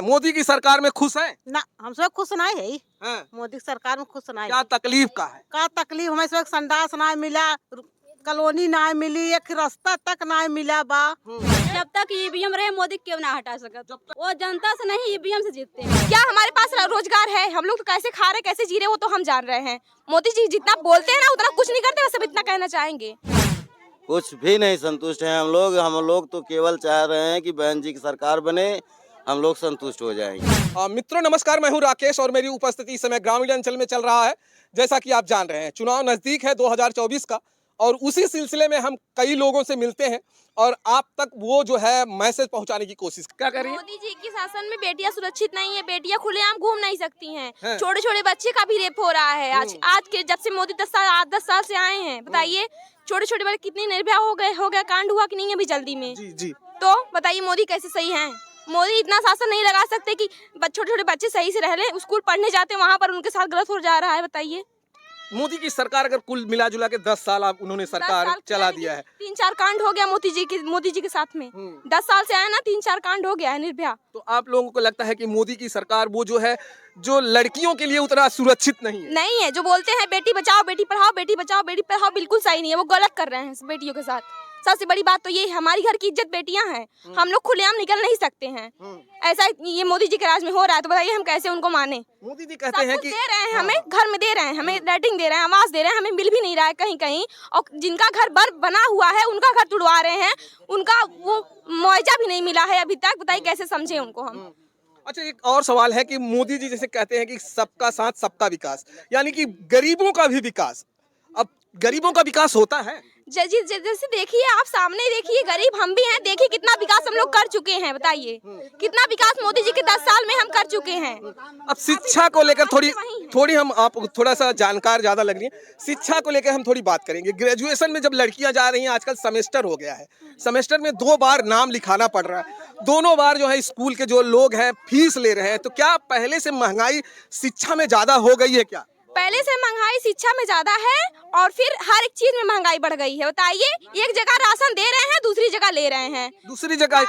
मोदी की सरकार में खुश हैं? ना हम सब खुश नहीं है हैं? मोदी की सरकार में खुश नहीं क्या तकलीफ का है? का तकलीफ हमें सब संडास ना मिला कॉलोनी ना मिली एक रास्ता तक ना मिला बा जब तक ईवीएम रहे मोदी क्यों ना हटा सकत वो जनता से नहीं ईवीएम से जीतते हैं। क्या हमारे पास रोजगार है? हम लोग तो कैसे खा रहे कैसे जी रहे वो तो हम जान रहे हैं। मोदी जी जितना बोलते हैं ना उतना कुछ नहीं करते, सब इतना कहना चाहेंगे। कुछ भी नहीं संतुष्ट हैं हम लोग तो केवल चाह रहे हैं कि बहन जी की सरकार बने, हम लोग संतुष्ट हो जाएंगे। मित्रों नमस्कार, मैं हूं राकेश और मेरी उपस्थिति इस समय ग्रामीण अंचल में चल रहा है। जैसा कि आप जान रहे हैं चुनाव नजदीक है 2024 का, और उसी सिलसिले में हम कई लोगों से मिलते हैं और आप तक वो जो है मैसेज पहुंचाने की कोशिश क्या कर रही है। मोदी जी की शासन में बेटियां सुरक्षित नहीं है, बेटियां खुलेआम घूम नहीं सकती हैं। हैं? छोटे छोटे बच्चे का भी रेप हो रहा है। आज के जब से मोदी 10 साल से आए हैं, बताइए छोटे छोटे बच्चे कितने निर्भया हो गए कांड हुआ कि नहीं अभी जल्दी में। जी जी, तो बताइए मोदी कैसे सही हैं? मोदी इतना शासन नहीं लगा सकते कि छोटे छोटे बच्चे सही से रह लें, स्कूल पढ़ने जाते हैं वहाँ पर उनके साथ गलत हो जा रहा है। बताइए मोदी की सरकार अगर कुल मिला जुला के 10 साल आप उन्होंने सरकार चला दिया है। 3-4 कांड हो गया मोदी जी के साथ में। 10 साल से आए ना 3-4 कांड हो गया है निर्भया। तो आप लोगों को लगता है कि मोदी की सरकार वो जो है जो लड़कियों के लिए उतना सुरक्षित नहीं है? जो बोलते हैं बेटी बचाओ बेटी पढ़ाओ बिल्कुल सही नहीं है, वो गलत कर रहे हैं बेटियों के साथ। सबसे बड़ी बात तो ये हमारी घर की इज्जत बेटियां हैं, हम लोग खुलेआम निकल नहीं सकते हैं। ऐसा ये मोदी जी के राज में हो रहा है, तो बताइए हम कैसे उनको माने। मोदी जी कहते हैं कि दे रहे हैं हमें, घर में दे रहे हैं हमें, रेटिंग दे रहे हैं, आवास दे रहे हैं, हमें मिल भी नहीं रहा है कहीं कहीं। और जिनका घर बना हुआ है उनका घर तुड़वा रहे हैं, उनका वो मुआवजा भी नहीं मिला है अभी तक। बताइए कैसे समझे उनको हम। अच्छा, एक और सवाल है कि मोदी जी जैसे कहते हैं कि सबका साथ सबका विकास, यानी कि गरीबों का भी विकास। अब गरीबों का विकास होता है? जैसे देखिए आप सामने देखिए, गरीब हम भी हैं, देखिए कितना विकास हम लोग कर चुके हैं। बताइए कितना विकास मोदी जी के 10 साल में हम कर चुके हैं। अब शिक्षा को लेकर थोड़ी हम आप थोड़ा सा जानकार ज्यादा लग रही हैं, शिक्षा को लेकर हम थोड़ी बात करेंगे। ग्रेजुएशन में जब लड़कियां जा रही हैं, आजकल सेमेस्टर हो गया है, सेमेस्टर में 2 बार नाम लिखाना पड़ रहा है, दोनों बार जो है स्कूल के जो लोग हैं फीस ले रहे हैं। तो क्या पहले से महंगाई शिक्षा में ज्यादा हो गई है? क्या पहले से महंगाई शिक्षा में ज्यादा है और फिर हर एक चीज में महंगाई बढ़ गई है। बताइए एक जगह राशन दे रहे हैं, दूसरी जगह ले रहे हैं। दूसरी जगह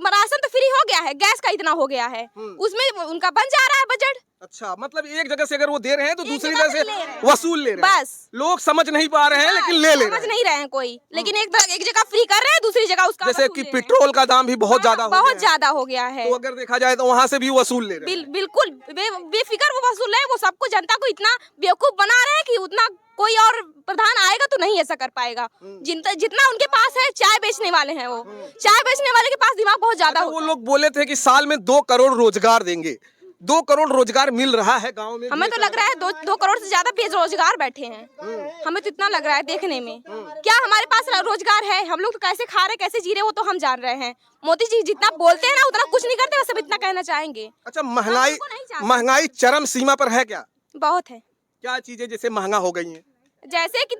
राशन तो फ्री हो गया है, गैस का इतना हो गया है, उसमें उनका बन जा रहा है बजट। अच्छा, मतलब एक जगह से अगर वो दे रहे हैं तो दूसरी जगह से वसूल ले रहे हैं। बस लोग समझ नहीं पा रहे हैं, लेकिन ले रहे समझ नहीं रहे हैं कोई, लेकिन एक जगह फ्री कर रहे हैं, दूसरी जगह उसका जैसे कि पेट्रोल का दाम भी बहुत ज्यादा हो गया है। तो अगर देखा जाए तो वहाँ से भी वसूल ले रहे हैं। बिल्कुल बेफिक्र वो वसूल है। वो सबको जनता को इतना बेवकूफ बना रहे हैं कि उतना कोई और प्रधान आएगा तो नहीं ऐसा कर पाएगा। जितना उनके पास है, चाय बेचने वाले हैं वो, चाय बेचने वाले के पास दिमाग बहुत ज्यादा। वो लोग बोले थे कि साल में 2 करोड़ रोजगार देंगे। 2 करोड़ रोजगार मिल रहा है गांव में? हमें तो लग रहा है 2 करोड़ से ज्यादा बेरोजगार बैठे हैं। हमें तो इतना लग रहा है देखने में। क्या हमारे पास रोजगार है? हम लोग तो कैसे खा रहे कैसे जी रहे वो तो हम जान रहे हैं। मोदी जी जितना बोलते हैं ना उतना कुछ नहीं करते, सब इतना कहना चाहेंगे। अच्छा, महंगाई चरम सीमा पर है क्या? बहुत है। क्या चीजें जैसे महंगा हो गई हैं? जैसे कि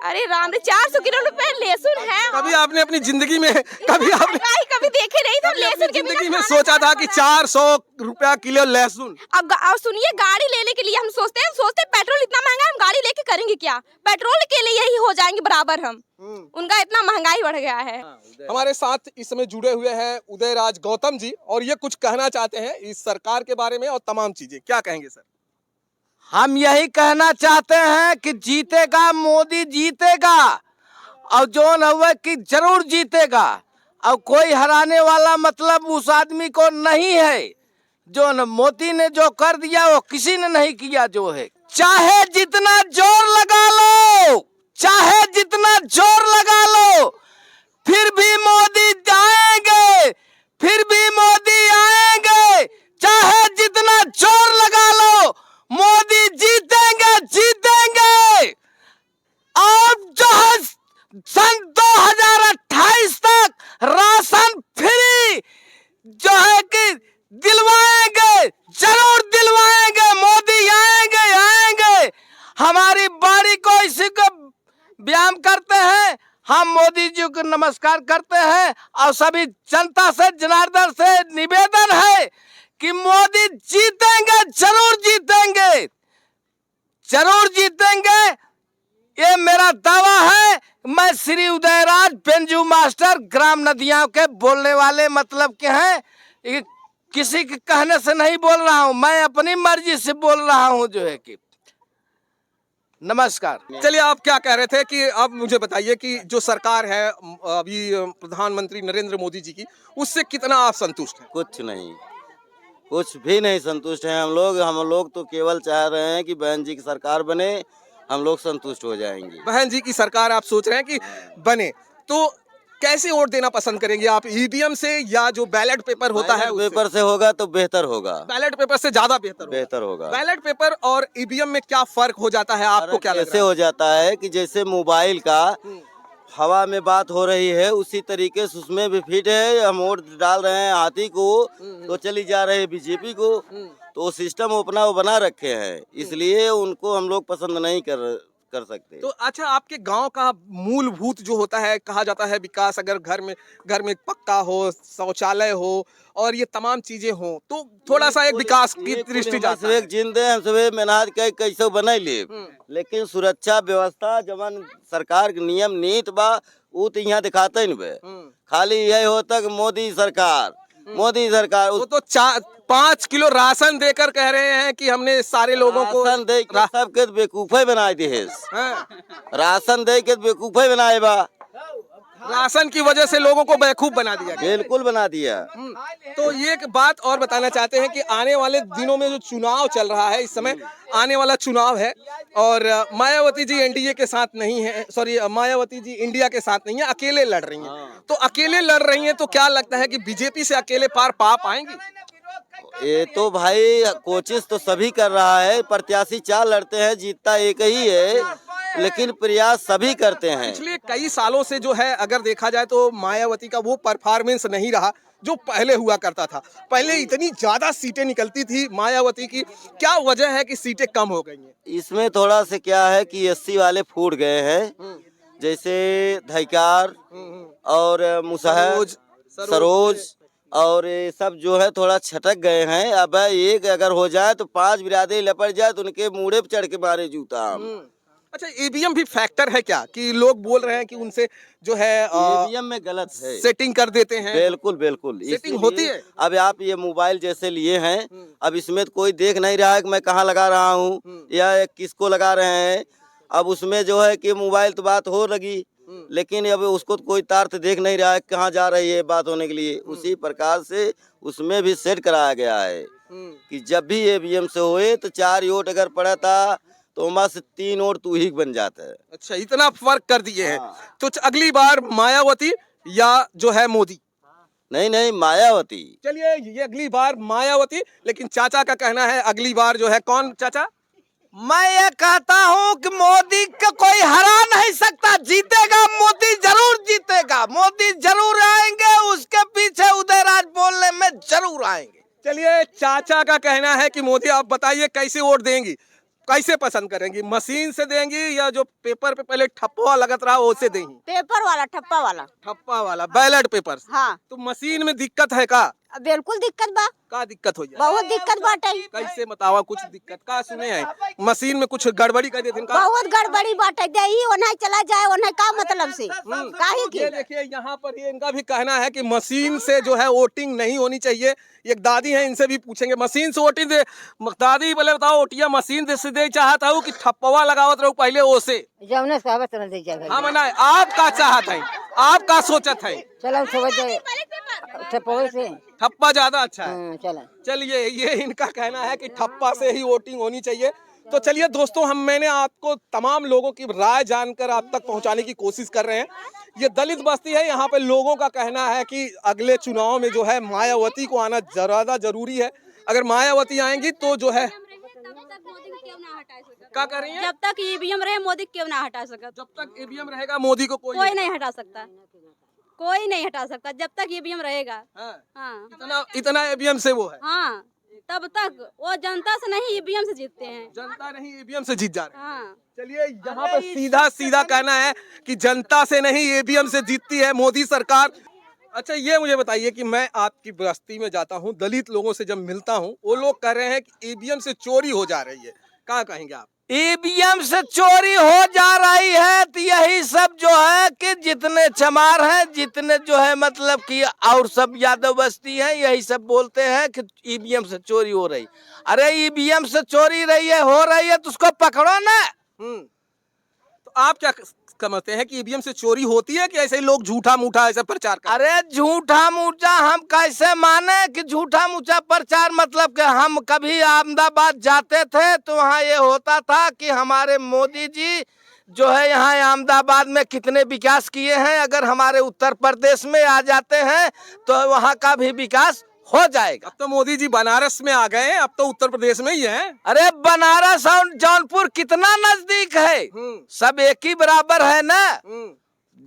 अरे राम रे 400 किलो रुपए लहसुन है। कभी आपने अपनी जिंदगी में कभी देखे नहीं तो लहसुन के जिंदगी में सोचा था कि 400 रुपया किलो लहसुन? अब सुनिए, गाड़ी लेने के लिए हम सोचते पेट्रोल इतना महंगा, हम गाड़ी लेके करेंगे क्या? पेट्रोल के लिए ही हो जाएंगे बराबर हम। उनका इतना महंगाई बढ़ गया है। हमारे साथ इस समय जुड़े हुए हैं उदयराज गौतम जी, और ये कुछ कहना चाहते हैं इस सरकार के बारे में और तमाम चीजें। क्या कहेंगे सर? हम यही कहना चाहते हैं कि जीतेगा मोदी, जीतेगा, और जोन हुआ कि जरूर जीतेगा, और कोई हराने वाला मतलब उस आदमी को नहीं है। जो मोदी ने जो कर दिया वो किसी ने नहीं किया जो है। चाहे जितना जोर लगा लो, चाहे जितना जोर लगा लो, फिर भी मोदी आएंगे, फिर भी मोदी आएंगे। चाहे जितना जोर लगा लो, मोदी जीतेंगे जीतेंगे। और जो है सन 2028 तक राशन फ्री जो है कि दिलवाएंगे, जरूर दिलवाएंगे। मोदी आएंगे। हमारी बाड़ी को इसी को व्यायाम करते हैं, हम मोदी जी को नमस्कार करते हैं। और सभी जनता से, जनार्दन से निवेदन है कि मोदी जीतेंगे, जरूर जीतेंगे, जरूर जीतेंगे, ये मेरा दावा है। मैं श्री उदयराज बेंजू मास्टर, ग्राम नदियां के बोलने वाले मतलब के हैं। किसी के कहने से नहीं बोल रहा हूँ, मैं अपनी मर्जी से बोल रहा हूँ जो है कि। नमस्कार। चलिए, आप क्या कह रहे थे कि अब मुझे बताइए कि जो सरकार है अभी प्रधानमंत्री नरेंद्र मोदी जी की, उससे कितना आप संतुष्ट हैं? कुछ नहीं, कुछ भी नहीं संतुष्ट हैं हम लोग तो केवल चाह रहे हैं कि बहन जी की सरकार बने, हम लोग संतुष्ट हो जाएंगे। बहन जी की सरकार आप सोच रहे हैं कि बने, तो कैसे वोट देना पसंद करेंगे आप, ईवीएम से या जो बैलेट पेपर होता है उससे? पेपर से होगा तो बेहतर होगा, बैलेट पेपर से ज्यादा बेहतर होगा। बैलेट पेपर और ईवीएम में क्या फर्क हो जाता है, आपको क्या लग ऐसे रहा है? हो जाता है कि जैसे मोबाइल का हवा में बात हो रही है, उसी तरीके से उसमें भी फिट है। हम वोट डाल रहे हैं हाथी को तो चली जा रही है बीजेपी को, तो वो सिस्टम अपना वो बना रखे हैं, इसलिए उनको हम लोग पसंद नहीं कर सकते। तो अच्छा, आपके गांव का मूलभूत जो होता है, कहा जाता है विकास, अगर घर में पक्का हो, शौचालय हो और ये तमाम चीजें हो, तो थोड़ा सा एक विकास की दृष्टि जाता है। जिंदे हम सब मेहनत के कैसे बना ले, लेकिन सुरक्षा व्यवस्था जवन सरकार के नियम नीति बा वो तो यहाँ दिखाते नहीं बे। खाली यही होता कि मोदी सरकार वो तो 5 किलो राशन देकर कह रहे हैं कि हमने सारे लोगों को राशन दे के सबके बेवकूफे बनाए दिए, हाँ। राशन दे के बेवकूफे बनाए बा, राशन की वजह से लोगों को बेवकूफ बना दिया गया। बिल्कुल बना दिया। तो ये एक बात और बताना चाहते हैं कि आने वाले दिनों में जो चुनाव चल रहा है, इस समय आने वाला चुनाव है और मायावती जी एनडीए के साथ नहीं है, सॉरी मायावती जी इंडिया के साथ नहीं है, अकेले लड़ रही हैं। तो अकेले लड़ रही हैं, तो क्या लगता है कि बीजेपी से अकेले पार पा पाएंगी? ये तो भाई कोशिश तो सभी कर रहा है, प्रत्याशी 4 लड़ते हैं, जीतता एक ही है, लेकिन प्रयास सभी करते हैं। पिछले कई सालों से जो है अगर देखा जाए तो मायावती का वो परफॉर्मेंस नहीं रहा जो पहले हुआ करता था। पहले इतनी ज्यादा सीटें निकलती थी मायावती की, क्या वजह है कि सीटें कम हो गई हैं? इसमें थोड़ा से क्या है कि एससी वाले फूट गए हैं, जैसे धैकार और मुसहर, सरोज और ये सब जो है थोड़ा छटक गए हैं। अब एक अगर हो जाए तो 5 बिरादरी लपट जाए तो उनके मुड़े पे चढ़ के मारे जूता हम। अच्छा, ईवीएम भी फैक्टर है क्या, कि लोग बोल रहे हैं कि उनसे जो है ईवीएम में गलत है, सेटिंग कर देते हैं? बिल्कुल बिल्कुल सेटिंग होती है। अब आप ये मोबाइल जैसे लिए हैं, अब इसमें तो कोई देख नहीं रहा है कि मैं कहाँ लगा रहा हूँ या किसको लगा रहे हैं। अब उसमें जो है कि मोबाइल तो बात हो लगी, लेकिन अब उसको तो कोई तार तो देख नहीं रहा है कहाँ जा रही है बात होने के लिए। उसी प्रकार से उसमें भी सेट कराया गया है कि जब भी ईवीएम से होए तो 4 वोट अगर पड़ा था तो वहाँ से 3 वोट तू ही बन जाता है। अच्छा, इतना फर्क कर दिए हैं। तो अगली बार मायावती या जो है मोदी? नहीं, मायावती। चलिए, ये अगली बार मायावती, लेकिन चाचा का कहना है अगली बार जो है कौन? चाचा, मैं ये कहता हूँ कि मोदी को कोई हरा नहीं सकता, जीतेगा मोदी, जरूर जीतेगा मोदी, जरूर आएंगे, उसके पीछे उदयराज बोलने में जरूर आएंगे। चलिए, चाचा का कहना है कि मोदी, आप बताइए कैसे वोट देंगी, कैसे पसंद करेंगी, मशीन से देंगी या जो पेपर पे पहले ठप्पा लगत रहा वो से देंगी? पेपर वाला, ठप्पा वाला बैलेट पेपर। हाँ। तो मशीन में दिक्कत है का? बिल्कुल दिक्कत बा, का दिक्कत हो जाए? बहुत दिक्कत बाटे। कैसे बतावा, कुछ दिक्कत का सुने हैं? मशीन में कुछ गड़बड़ी कर देते हैं का? बहुत गड़बड़ी बाटे, दही ओना चला जाए ओना का मतलब से काहे की? ये देखिए, यहाँ पर ये इनका भी कहना है कि मशीन से जो है वोटिंग नहीं होनी चाहिए। एक दादी है, इनसे भी पूछेंगे, मशीन से वोटिंग दे। दादी बोले बताओ, वोटिया मशीन से दे चाहता हूँ कि ठप्पवा लगावत रहो पहले ओसे? जौने कहबत न दे जाए। हाँ, मना आप का चाहत है, आप का सोचत है? चलो समझ जाए, ठप्पा से ठप्पा ज्यादा अच्छा है। चलो। चलिए, ये इनका कहना है कि ठप्पा से ही वोटिंग होनी चाहिए। तो चलिए दोस्तों, मैंने आपको तमाम लोगों की राय जानकर आप तक पहुंचाने की कोशिश कर रहे हैं। ये दलित बस्ती है, यहाँ पे लोगों का कहना है कि अगले चुनाव में जो है मायावती को आना ज्यादा जरूरी है। अगर मायावती आएंगी तो जो है क्या कर रही हैं? जब तक ईवीएम रहे मोदी क्यों ना हटा सकता? जब तक ईवीएम रहेगा मोदी को कोई नहीं हटा सकता, कोई नहीं हटा सकता जब तक ईवीएम रहेगा। हाँ, इतना ईवीएम से वो है। हाँ, तब तक वो जनता से नहीं ईवीएम से जीतते हैं। जनता नहीं ईवीएम से जीत जा रही है। हाँ। चलिए, यहाँ पे सीधा कहना है कि जनता से नहीं ईवीएम से जीतती है मोदी सरकार। अच्छा, ये मुझे बताइए कि मैं आपकी बस्ती में जाता हूँ, दलित लोगों से जब मिलता हूँ, वो लोग कह रहे हैं कि ईवीएम से चोरी हो जा रही है, क्या कहेंगे आप? ईवीएम से चोरी हो जा रही है, तो यही सब जो है कि जितने चमार हैं, जितने जो है मतलब कि और सब यादव बस्ती हैं, यही सब बोलते हैं कि ईवीएम से चोरी हो रही। अरे ईवीएम से चोरी रही है, हो रही है, तो उसको पकड़ो ना। तो आप क्या समझते हैं कि ईवीएम से चोरी होती है कि ऐसे ही लोग झूठा मूठा ऐसा प्रचार कर? अरे झूठा मूठा हम कैसे माने कि झूठा मूठा प्रचार, मतलब कि हम कभी अहमदाबाद जाते थे तो वहाँ ये होता था कि हमारे मोदी जी जो है यहाँ अहमदाबाद में कितने विकास किए हैं, अगर हमारे उत्तर प्रदेश में आ जाते हैं तो वहाँ का भी विकास हो जाएगा। अब तो मोदी जी बनारस में आ गए, अब तो उत्तर प्रदेश में ही है। अरे बनारस और जौनपुर कितना नजदीक है, सब एक ही बराबर है ना।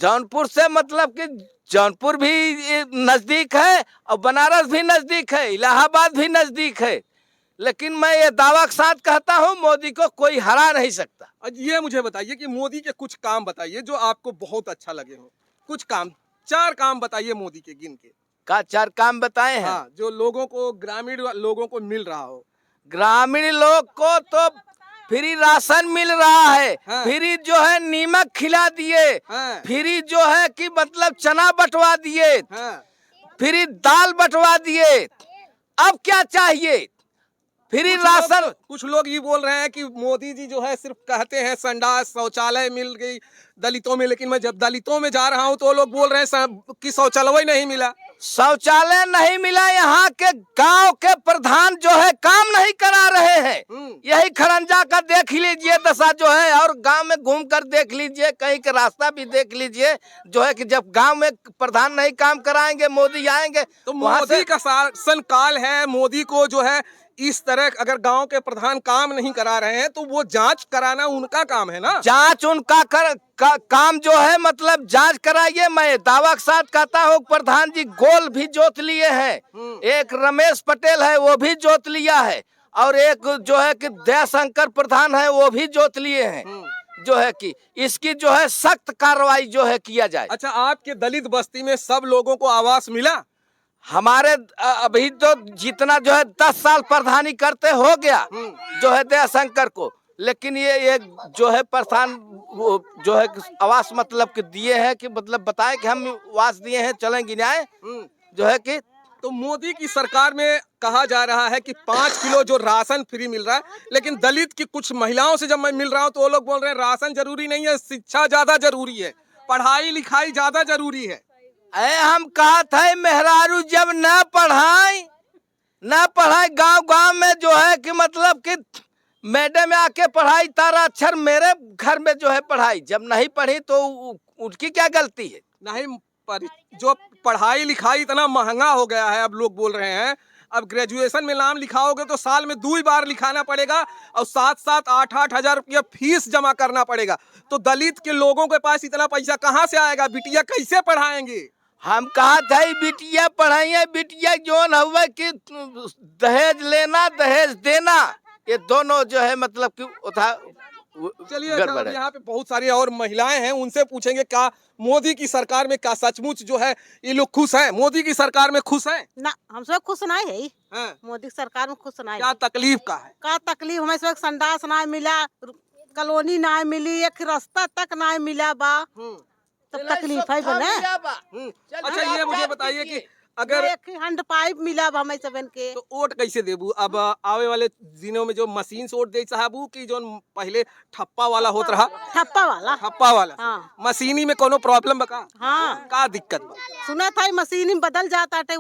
जौनपुर से मतलब कि जौनपुर भी नजदीक है और बनारस भी नजदीक है, इलाहाबाद भी नजदीक है, लेकिन मैं ये दावा के साथ कहता हूँ मोदी को कोई हरा नहीं सकता। ये मुझे बताइए कि मोदी के कुछ काम बताइए जो आपको बहुत अच्छा लगे हो। कुछ काम, 4 काम बताइए मोदी के गिन के। का 4 काम बताए हैं? हाँ, जो लोगों को, ग्रामीण लोगों को मिल रहा हो। ग्रामीण लोग को तो फ्री राशन मिल रहा है, हाँ। फ्री जो है नीमक खिला दिए, हाँ। फ्री जो है कि मतलब चना बंटवा दिए, हाँ। फ्री दाल बंटवा दिए। अब क्या चाहिए? Free ration. कुछ लोग ये बोल रहे हैं कि मोदी जी जो है सिर्फ कहते हैं संडास शौचालय मिल गई दलितों में, लेकिन मैं जब दलितों में जा रहा हूँ तो लोग बोल रहे हैं कि शौचालय नहीं मिला। शौचालय नहीं मिला, यहाँ के गांव के प्रधान जो है काम नहीं करा रहे हैं। यही खरंजा का देख लीजिए दशा जो है, और गांव में घूम कर देख लीजिए, कहीं का रास्ता भी देख लीजिए जो है कि जब गांव में प्रधान नहीं काम कराएंगे, मोदी आएंगे तो मोदी का शासन काल है। मोदी को जो है इस तरह अगर गांव के प्रधान काम नहीं करा रहे हैं तो वो जांच कराना उनका काम है ना। जांच उनका काम जो है, मतलब जांच कराइए। मैं दावा के साथ कहता हूँ प्रधान जी गोल भी जोत लिए हैं, एक रमेश पटेल है वो भी जोत लिया है, और एक जो है कि दयाशंकर प्रधान है वो भी जोत लिए हैं, जो है कि इसकी जो है सख्त कार्रवाई जो है किया जाए। अच्छा, आपके दलित बस्ती में सब लोगों को आवास मिला? हमारे अभी तो जितना जो है 10 साल प्रधानी करते हो गया जो है दयाशंकर को, लेकिन ये जो है प्रधान जो है आवास मतलब कि दिए हैं कि मतलब बताए कि हम आवास दिए हैं, चलें गिनाए जो है कि। तो मोदी की सरकार में कहा जा रहा है कि 5 किलो जो राशन फ्री मिल रहा है, लेकिन दलित की कुछ महिलाओं से जब मैं मिल रहा हूं तो वो लोग बोल रहे हैं राशन जरूरी नहीं है, शिक्षा ज्यादा जरूरी है, पढ़ाई लिखाई ज्यादा जरूरी है। हम कहा था मेहरारू जब न पढ़ाई गांव गांव में जो है कि मतलब कि मैडम आके पढ़ाई तारा अक्षर, मेरे घर में जो है पढ़ाई जब नहीं पढ़ी तो उनकी क्या गलती है? नहीं, जो पढ़ाई लिखाई इतना महंगा हो गया है, अब लोग बोल रहे हैं अब ग्रेजुएशन में नाम लिखाओगे तो साल में 2 बार लिखाना पड़ेगा और 7-7 8-8 हजार रुपया फीस जमा करना पड़ेगा। तो दलित के लोगों के पास इतना पैसा कहाँ से आएगा? बिटिया कैसे पढ़ाएंगे? हम कहा था बिटिया पढ़ाइए, बिटिया जोन हुआ कि दहेज लेना दहेज देना, ये दोनों जो है मतलब कि चलिए यहाँ पे बहुत सारी और महिलाएं हैं, उनसे पूछेंगे क्या मोदी की सरकार में क्या सचमुच जो है ये लोग खुश हैं? मोदी की सरकार में खुश हैं? ना, हम सब खुश नहीं है। हैं? मोदी की सरकार में खुश नहीं। क्या तकलीफ का है? का तकलीफ? हमें सब संडास ना मिला, कॉलोनी ना मिली, एक रास्ता तक ना मिला बा, तब तकलीफ है बने। अच्छा, ये मुझे बताइए कि अगर एक हैंड पाइप मिला हमें सबन के, तो वोट कैसे देबू? अब आवे वाले दिनों में जो मशीन से वोट दे साहबू की जो पहले ठप्पा वाला होता रहा, ठप्पा वाला हाँ। मशीनी में कोनो प्रॉब्लम बका? हाँ, का दिक्कत बा? सुना था मशीन में बदल जाता है,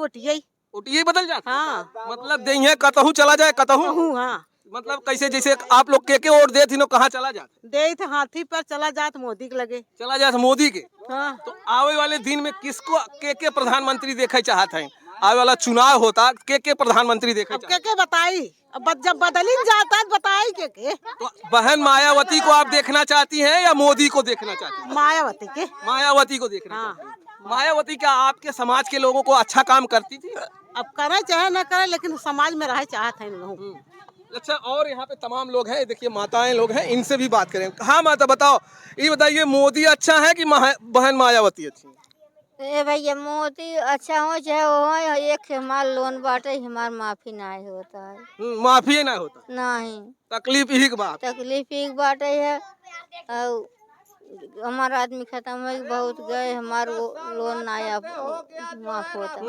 ओटिए बदल जाता? हाँ, मतलब दे कतहू चला जाए कतहू? हाँ, मतलब कैसे? जैसे आप लोग के वोट दे थी कहाँ चला जाते? दे थे हाथी पर चला जात, मोदी के लगे चला जाते मोदी के। हाँ। तो आवे वाले दिन में किसको के प्रधानमंत्री देखे चाहते हैं? आवे वाला चुनाव होता के प्रधानमंत्री देखे चाहते? के बताई, अब जब बदली जाता है बताई के। तो बहन मायावती को आप देखना चाहती हैं या मोदी को देखना चाहती हैं? मायावती के। मायावती को देखना चाहती हैं। मायावती क्या आपके समाज के लोगों को अच्छा काम करती थी? अब करे चाहे न करे, लेकिन समाज में रहे चाहते हैं लोग। अच्छा, और यहाँ पे तमाम लोग हैं, देखिए माताएं लोग हैं, इनसे भी बात करें। हाँ माता बताओ, ये बताइए मोदी अच्छा है कि बहन मायावती अच्छी है? ए भैया मोदी अच्छा हो चाहे हो, एक हमार लोन बाटे हमार माफी नहीं होता है। माफी ना होता, नहीं तकलीफ ही की बात। तकलीफ एक बाटे है और हमार आदमी खत्म हो बहुत गए, हमार वो लोन नया माफ होता,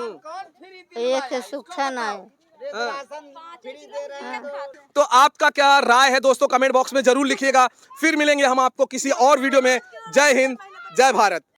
एक सुखा नहीं। तो आपका क्या राय है दोस्तों, कमेंट बॉक्स में जरूर लिखिएगा। फिर मिलेंगे हम आपको किसी और वीडियो में। जय हिंद, जय भारत।